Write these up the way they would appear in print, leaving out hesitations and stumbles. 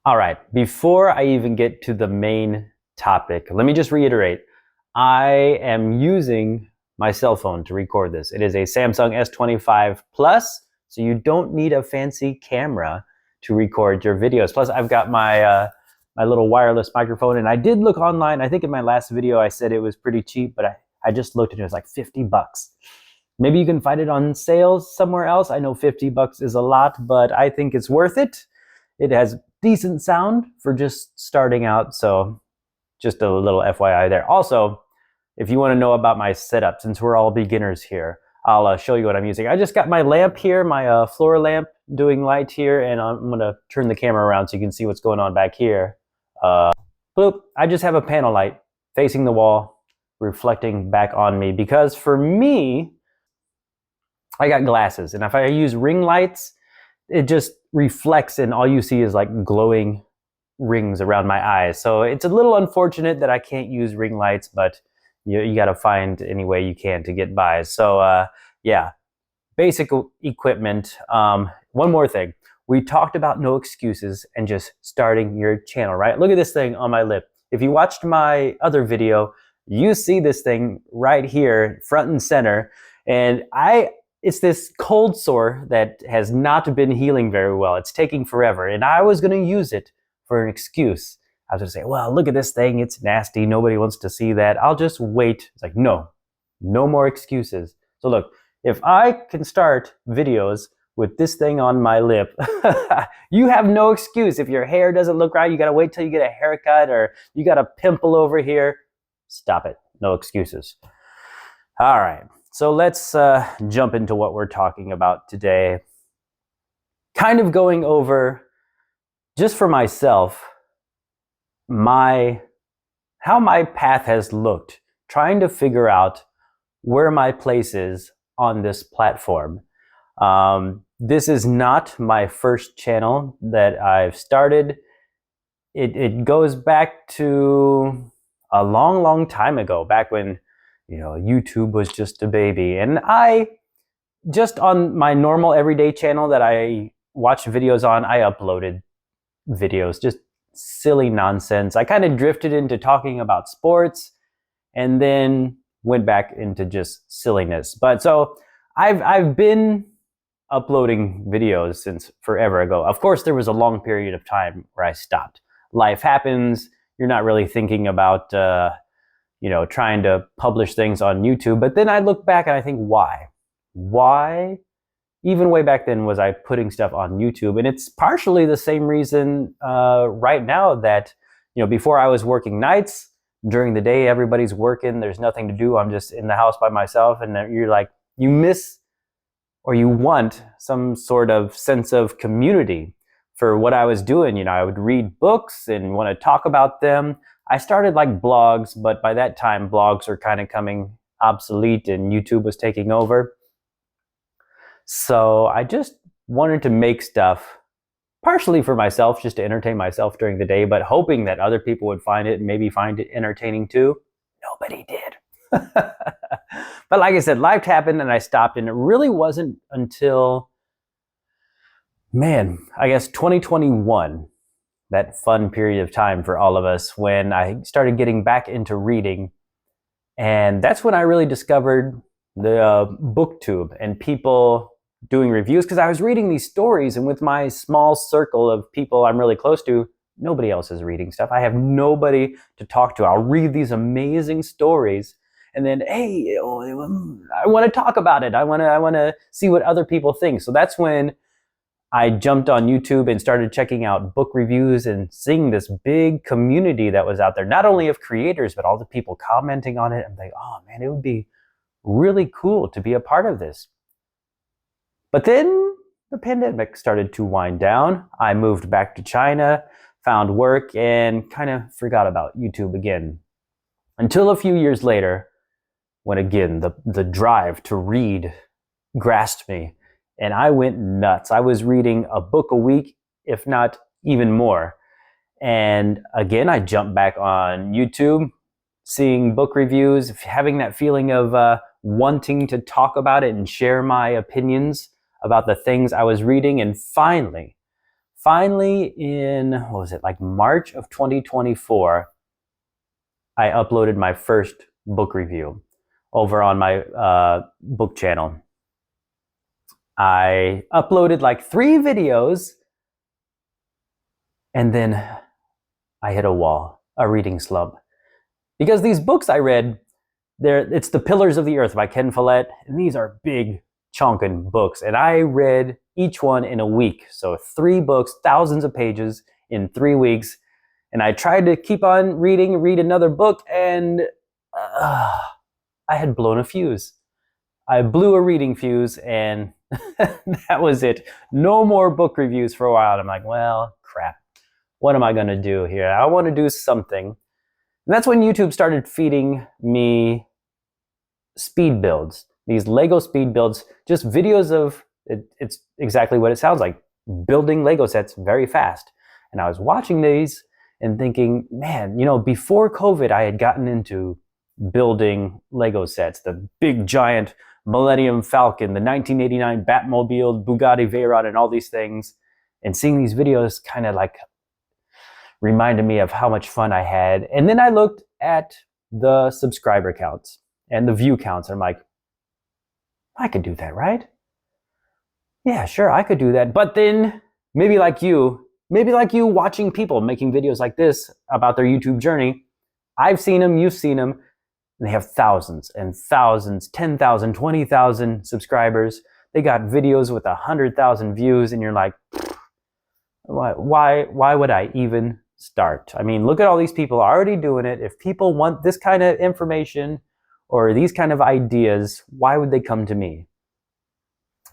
All right, before I even get to the main topic, let me just reiterate. I am using my cell phone to record this. It is a Samsung S25 Plus, so you don't need a fancy camera to record your videos. Plus, I've got my little wireless microphone, and I did look online. I think in my last video I said it was pretty cheap, but I just looked and it was like 50 bucks. Maybe you can find it on sales somewhere else. I know 50 bucks is a lot, but I think it's worth it. It has decent sound for just starting out, so just a little FYI there. Also, if you want to know about my setup, since we're all beginners here, I'll show you what I'm using. I just got my lamp here, my floor lamp doing light here, and I'm gonna turn the camera around so you can see what's going on back here. Bloop, I just have a panel light facing the wall, reflecting back on me, because for me, I got glasses, and if I use ring lights, it just reflects and all you see is like glowing rings around my eyes. So it's a little unfortunate that I can't use ring lights, but you got to find any way you can to get by. So yeah, basic equipment. One more thing. We talked about no excuses and just starting your channel, right? Look at this thing on my lip. If you watched my other video, you see this thing right here, front and center. And it's this cold sore that has not been healing very well. It's taking forever. And I was going to use it for an excuse. I was going to say, well, look at this thing. It's nasty. Nobody wants to see that. I'll just wait. It's like, no more excuses. So look, if I can start videos with this thing on my lip, you have no excuse. If your hair doesn't look right, you got to wait till you get a haircut, or you got a pimple over here. Stop it. No excuses. All right. So let's jump into what we're talking about today. Kind of going over, just for myself, how my path has looked, trying to figure out where my place is on this platform. This is not my first channel that I've started. It goes back to a long time ago, back when YouTube was just a baby. And I, just on my normal everyday channel that I watch videos on, I uploaded videos, just silly nonsense. I kind of drifted into talking about sports and then went back into just silliness. But so I've been uploading videos since forever ago. Of course, there was a long period of time where I stopped. Life happens. You're not really thinking about trying to publish things on YouTube. But then I look back and I think, why? Why, even way back then, was I putting stuff on YouTube? And it's partially the same reason right now that, before I was working nights, during the day, everybody's working, there's nothing to do, I'm just in the house by myself, and you're like, you miss, or you want some sort of sense of community for what I was doing. I would read books and want to talk about them. I started like blogs, but by that time, blogs were kind of coming obsolete and YouTube was taking over. So I just wanted to make stuff, partially for myself, just to entertain myself during the day, but hoping that other people would find it and maybe find it entertaining too. Nobody did. But like I said, life happened and I stopped, and it really wasn't until, I guess 2021, that fun period of time for all of us, when I started getting back into reading. And that's when I really discovered the booktube and people doing reviews, because I was reading these stories, and with my small circle of people I'm really close to, nobody else is reading stuff. I have nobody to talk to. I'll read these amazing stories, and then, hey, I want to talk about it. I want to see what other people think. So that's when I jumped on YouTube and started checking out book reviews and seeing this big community that was out there, not only of creators, but all the people commenting on it. I'm like, oh man, it would be really cool to be a part of this. But then the pandemic started to wind down. I moved back to China, found work, and kind of forgot about YouTube again. Until a few years later, when again, the drive to read grasped me, and I went nuts. I was reading a book a week, if not even more. And again, I jumped back on YouTube, seeing book reviews, having that feeling of wanting to talk about it and share my opinions about the things I was reading. And finally, finally in, what was it, like March of 2024, I uploaded my first book review over on my book channel. I uploaded like 3 videos, and then I hit a wall, a reading slump. Because these books I read, it's The Pillars of the Earth by Ken Follett, and these are big chunkin' books, and I read each one in a week. So 3 books, thousands of pages in 3 weeks, and I tried to keep on read another book, and I had blown a fuse. I blew a reading fuse, and that was it. No more book reviews for a while. I'm like, well, crap. What am I gonna do here? I want to do something. And that's when YouTube started feeding me speed builds. These Lego speed builds, just videos of, it's exactly what it sounds like, building Lego sets very fast. And I was watching these and thinking, man, you know, before COVID, I had gotten into building Lego sets, the big giant Millennium Falcon, the 1989 Batmobile, Bugatti Veyron, and all these things. And seeing these videos kind of like reminded me of how much fun I had. And then I looked at the subscriber counts and the view counts. And I'm like, I could do that, right? Yeah, sure, I could do that. But then maybe like you watching people making videos like this about their YouTube journey, I've seen them, you've seen them, and they have thousands and thousands, 10,000, 20,000 subscribers. They got videos with 100,000 views, and you're like, why would I even start? I mean, look at all these people already doing it. If people want this kind of information or these kind of ideas, why would they come to me?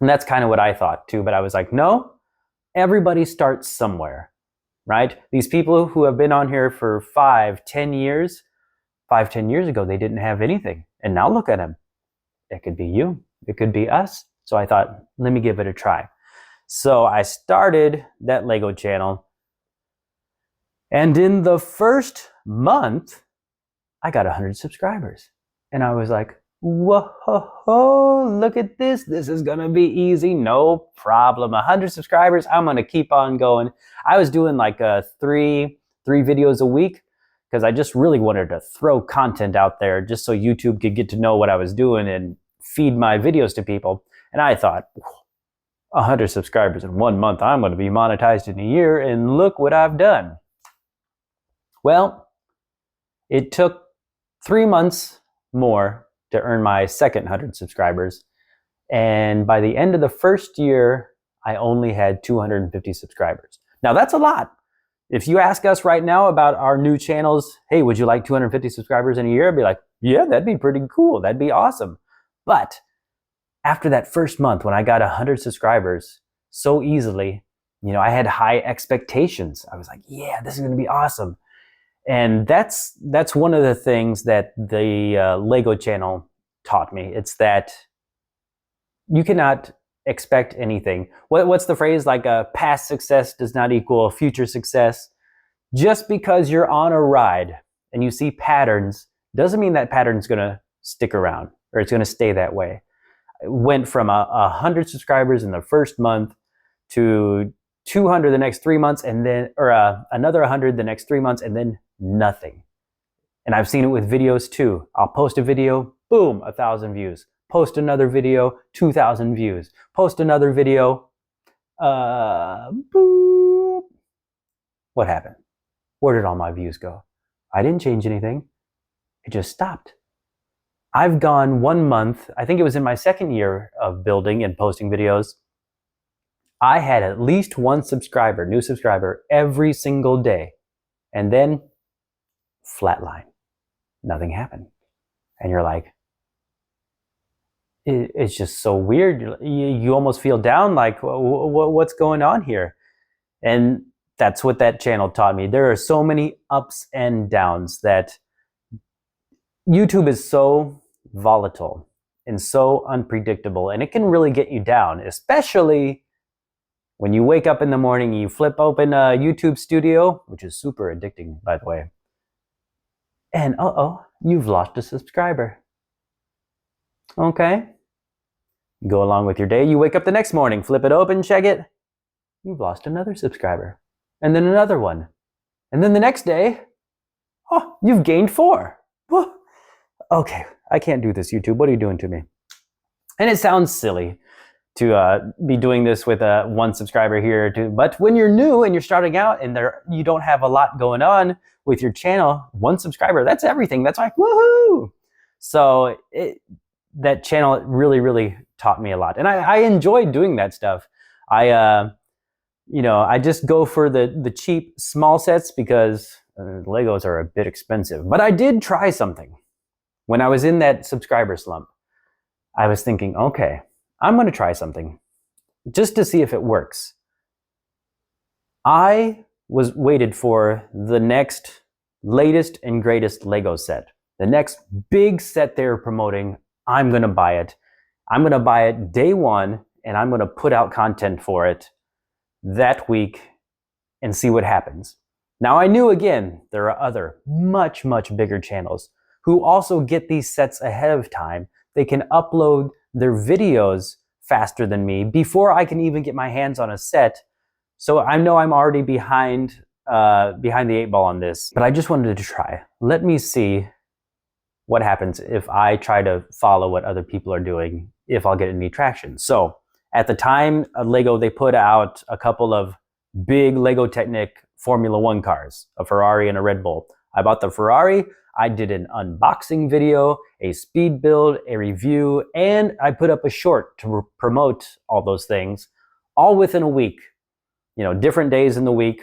And that's kind of what I thought too, but I was like, no, everybody starts somewhere, right? These people who have been on here for 5-10 years, 5-10 years ago, they didn't have anything. And now look at them. It could be you. It could be us. So I thought, let me give it a try. So I started that Lego channel. And in the first month, I got 100 subscribers. And I was like, whoa, look at this. This is going to be easy. No problem. 100 subscribers. I'm going to keep on going. I was doing like three videos a week because I just really wanted to throw content out there just so YouTube could get to know what I was doing and feed my videos to people. And I thought, 100 subscribers in 1 month, I'm going to be monetized in a year, and look what I've done. Well, it took 3 months more to earn my second 100 subscribers, and by the end of the first year, I only had 250 subscribers. Now that's a lot. If you ask us right now about our new channels, hey, would you like 250 subscribers in a year? I'd be like, yeah, that'd be pretty cool. That'd be awesome. But after that first month, when I got 100 subscribers so easily, you know, I had high expectations. I was like, yeah, this is going to be awesome. And that's one of the things that the Lego channel taught me. It's that you cannot expect anything. What's the phrase? Like past success does not equal future success. Just because you're on a ride and you see patterns doesn't mean that pattern's going to stick around or it's going to stay that way. Went from 100 subscribers in the first month to 200 the next 3 months, and then another 100 the next 3 months, and then nothing. And I've seen it with videos too. I'll post a video, boom, 1,000 views. Post another video, 2,000 views. Post another video, boop. What happened? Where did all my views go? I didn't change anything. It just stopped. I've gone 1 month, I think it was in my second year of building and posting videos. I had at least one subscriber, new subscriber, every single day. And then flatline. Nothing happened. And you're like, it's just so weird. You almost feel down, like, what's going on here? And that's what that channel taught me. There are so many ups and downs that YouTube is so volatile and so unpredictable, and it can really get you down, especially when you wake up in the morning, you flip open a YouTube Studio, which is super addicting, by the way, and you've lost a subscriber. Okay. You go along with your day, you wake up the next morning, flip it open, check it, you've lost another subscriber. And then another one. And then the next day, oh, you've gained 4. Whoa. Okay, I can't do this, YouTube. What are you doing to me? And it sounds silly to be doing this with one subscriber here, but when you're new and you're starting out and you don't have a lot going on with your channel, 1 subscriber, that's everything. That's like, woohoo! So that channel really, really taught me a lot. And I enjoy doing that stuff. I just go for the cheap small sets because Legos are a bit expensive. But I did try something. When I was in that subscriber slump, I was thinking, okay, I'm going to try something just to see if it works. I waited for the next latest and greatest Lego set. The next big set they're promoting, I'm going to buy it. I'm going to buy it day 1, and I'm going to put out content for it that week and see what happens. Now, I knew, again, there are other much, much bigger channels who also get these sets ahead of time. They can upload their videos faster than me before I can even get my hands on a set. So I know I'm already behind the 8 ball on this, but I just wanted to try. Let me see what happens if I try to follow what other people are doing, if I'll get any traction. So at the time, Lego, they put out a couple of big Lego Technic Formula 1 cars, a Ferrari and a Red Bull. I bought the Ferrari. I did an unboxing video, a speed build, a review, and I put up a short to promote all those things, all within a week. Different days in the week,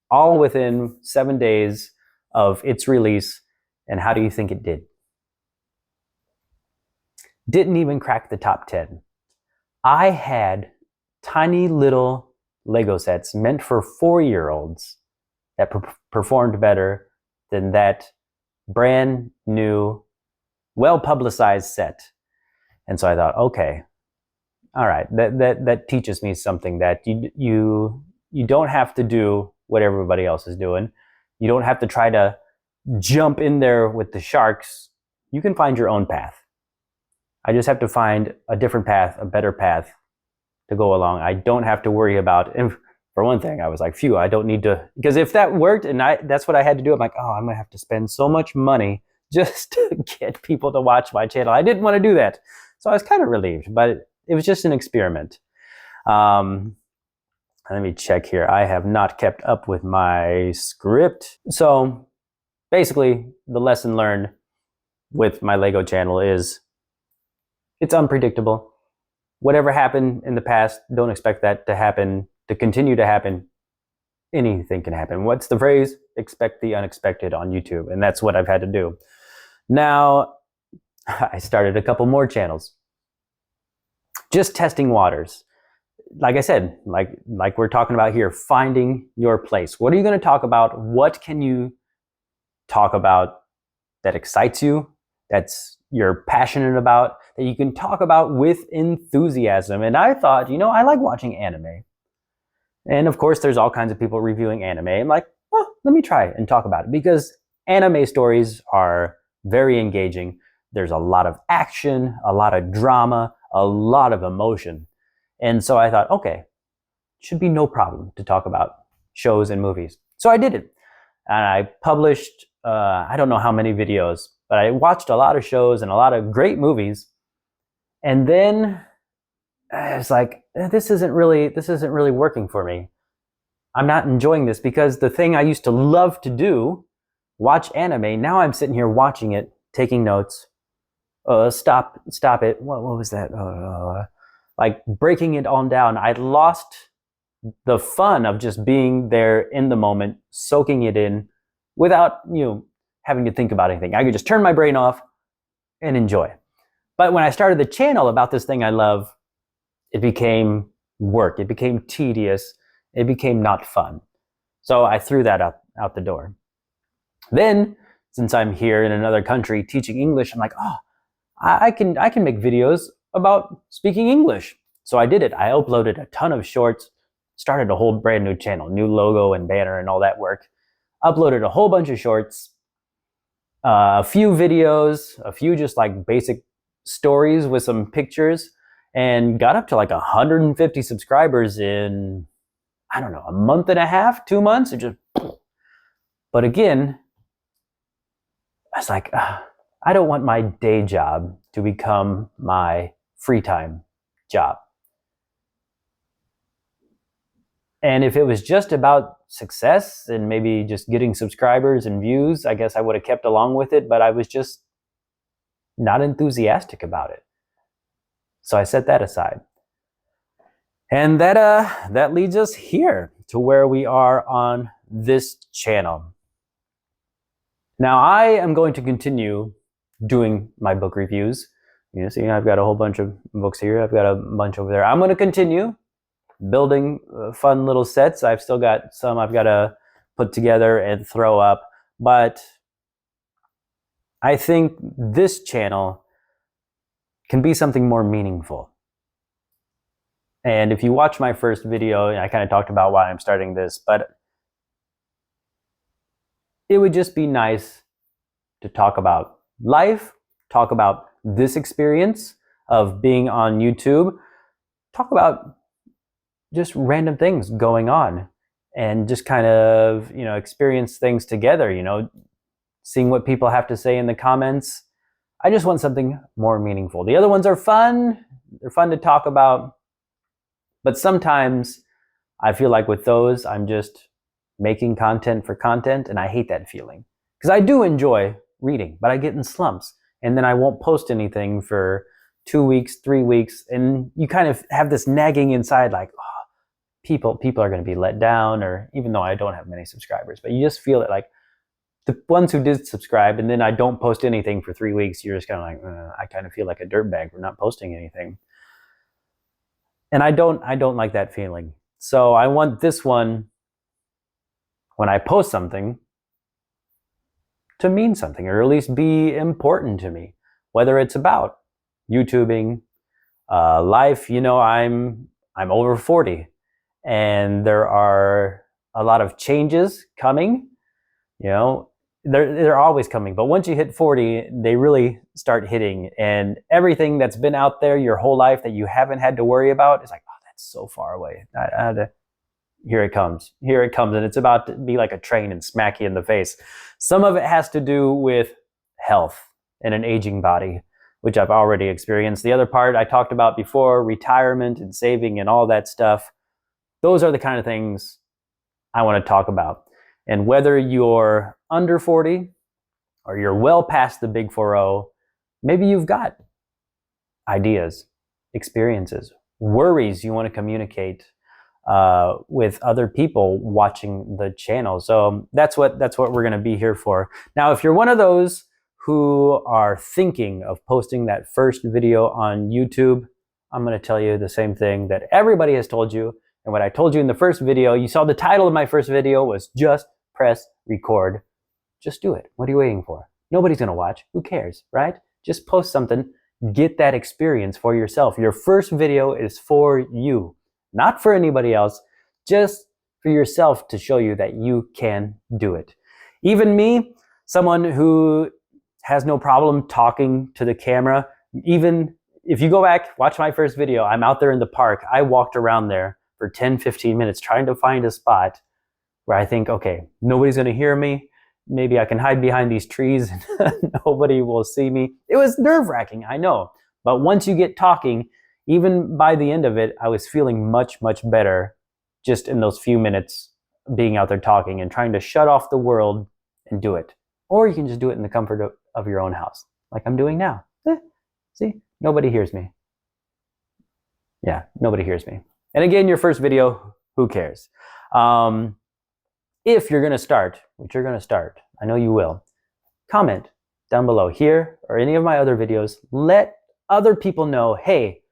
all within 7 days of its release. And how do you think it did? Didn't even crack the top 10. I had tiny little Lego sets meant for 4-year-olds that performed better than that brand new, well-publicized set. And so I thought, okay, all right, that teaches me something, that you don't have to do what everybody else is doing. You don't have to try to jump in there with the sharks. You can find your own path. I just have to find a different path, a better path to go along. I don't have to worry about, and for one thing, I was like, phew, I don't need to, because if that worked and that's what I had to do, I'm like, oh, I'm gonna have to spend so much money just to get people to watch my channel. I didn't want to do that. So I was kind of relieved, but it was just an experiment. Let me check here. I have not kept up with my script. So basically, the lesson learned with my Lego channel is it's unpredictable. Whatever happened in the past, don't expect that to continue to happen. Anything can happen. What's the phrase? Expect the unexpected on YouTube. And that's what I've had to do. Now, I started a couple more channels. Just testing waters. Like I said, like we're talking about here, finding your place. What are you going to talk about? What can you talk about that excites you, that's you're passionate about, that you can talk about with enthusiasm? And I thought, I like watching anime. And of course, there's all kinds of people reviewing anime. I'm like, well, let me try and talk about it, because anime stories are very engaging. There's a lot of action, a lot of drama, a lot of emotion. And so I thought, okay, should be no problem to talk about shows and movies. So I did it. And I published, I don't know how many videos, but I watched a lot of shows and a lot of great movies. And then it's like, this isn't really working for me. I'm not enjoying this, because the thing I used to love to do, watch anime, now I'm sitting here watching it, taking notes. Stop it. What was that? Like breaking it all down. I lost the fun of just being there in the moment, soaking it in without, having to think about anything. I could just turn my brain off and enjoy. But when I started the channel about this thing I love, it became work. It became tedious. It became not fun. So I threw that out the door. Then, since I'm here in another country teaching English, I'm like, oh, I can make videos about speaking English. So I did it. I uploaded a ton of shorts, started a whole brand new channel, new logo and banner and all that work. Uploaded a whole bunch of shorts, a few videos, a few just like basic stories with some pictures, and got up to like 150 subscribers in I don't know, a month and a half, 2 months, it just, but again, I was like, I don't want my day job to become my free time job. And if it was just about success and maybe just getting subscribers and views, I guess I would have kept along with it, but I was just not enthusiastic about it. So I set that aside. And that leads us here to where we are on this channel. Now I am going to continue doing my book reviews. You know, see, I've got a whole bunch of books here. I've got a bunch over there. I'm going to continue building fun little sets. I've still got some I've got to put together and throw up, but I think this channel can be something more meaningful. And if you watch my first video, I kind of talked about why I'm starting this, but it would just be nice to talk about life, talk about this experience of being on YouTube, talk about just random things going on, and just kind of, you know, experience things together, you know, seeing what people have to say in the comments. I just want something more meaningful. The other ones are fun. They're fun to talk about. But sometimes I feel like with those, I'm just making content for content, and I hate that feeling. Because I do enjoy reading, but I get in slumps. And then I won't post anything for 2 weeks, 3 weeks, and you kind of have this nagging inside like, oh, people are going to be let down, or even though I don't have many subscribers, but you just feel it like the ones who did subscribe and then I don't post anything for 3 weeks, you're just kind of like, I kind of feel like a dirtbag for not posting anything. And I don't like that feeling. So I want this one, when I post something, to mean something, or at least be important to me, whether it's about YouTubing, life. You know, I'm over 40, and there are a lot of changes coming. You know, they're always coming, but once you hit 40, they really start hitting, and everything that's been out there your whole life that you haven't had to worry about is like, oh, that's so far away. Here it comes, and it's about to be like a train and smack you in the face. Some of it has to do with health and an aging body, which I've already experienced. The other part I talked about before, retirement and saving and all that stuff. Those are the kind of things I want to talk about. And whether you're under 40 or you're well past the big 40, maybe you've got ideas, experiences, worries you want to communicate with other people watching the channel. So that's what we're going to be here for. Now, if you're one of those who are thinking of posting that first video on YouTube, I'm going to tell you the same thing that everybody has told you. And what I told you in the first video, you saw the title of my first video was just press record. Just do it. What are you waiting for? Nobody's going to watch. Who cares, right? Just post something. Get that experience for yourself. Your first video is for you. Not for anybody else, just for yourself, to show you that you can do it. Even me, someone who has no problem talking to the camera, even if you go back, watch my first video, I'm out there in the park. I walked around there for 10, 15 minutes trying to find a spot where I think, okay, nobody's going to hear me. Maybe I can hide behind these trees and nobody will see me. It was nerve-wracking, I know. But once you get talking, even by the end of it, I was feeling much, much better just in those few minutes being out there talking and trying to shut off the world and do it. Or you can just do it in the comfort of your own house, like I'm doing now. See, nobody hears me. Yeah, nobody hears me. And again, your first video, who cares? If you're gonna start, which you're gonna start, I know you will, comment down below here or any of my other videos. Let other people know, hey,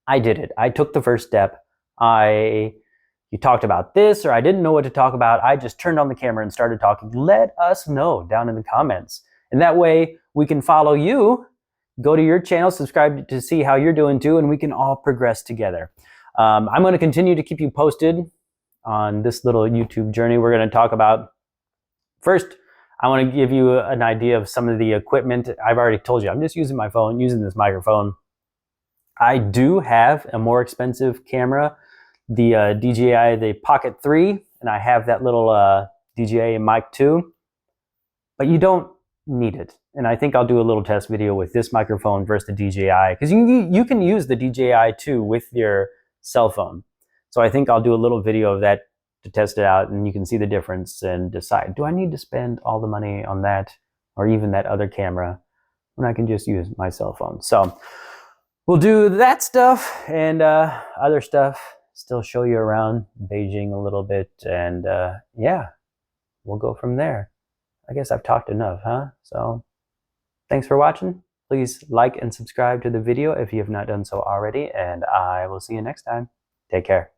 I did it. I took the first step. You talked about this, or I didn't know what to talk about. I just turned on the camera and started talking. Let us know down in the comments. And that way we can follow you, go to your channel, subscribe to see how you're doing too, and we can all progress together. I'm going to continue to keep you posted on this little YouTube journey. We're going to talk about, first, I want to give you an idea of some of the equipment. I've already told you, I'm just using my phone, using this microphone. I do have a more expensive camera the DJI, the Pocket 3, and I have that little DJI mic too, but you don't need it. And I think I'll do a little test video with this microphone versus the DJI, because you can use the DJI too with your cell phone. So I think I'll do a little video of that to test it out, and you can see the difference and decide, do I need to spend all the money on that or even that other camera when I can just use my cell phone? So we'll do that stuff and other stuff, still show you around Beijing a little bit, and yeah, we'll go from there. I guess I've talked enough, huh? So thanks for watching. Please like and subscribe to the video if you have not done so already, and I will see you next time. Take care.